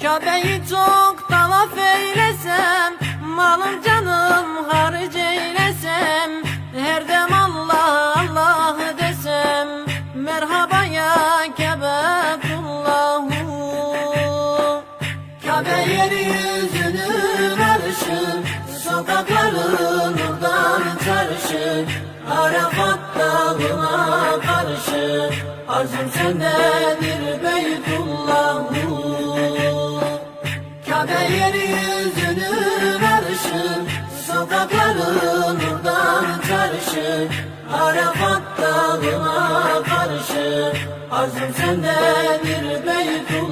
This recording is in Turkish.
Kabe'yi çok tavaf eylesem, malım canım haric eylesem, her dem Allah Allah desem, merhaba ya Kâbetullahu. Kabe yeryüzünü arşı, sokakları nurdan çarşı, Arafat dağına karşı, arzum sendedir Beytullahu. Kabe yeryüzünü arşı, sokakları nurdan çarşı, Arafat dağına karşı, arzum sendedir Beytullahu.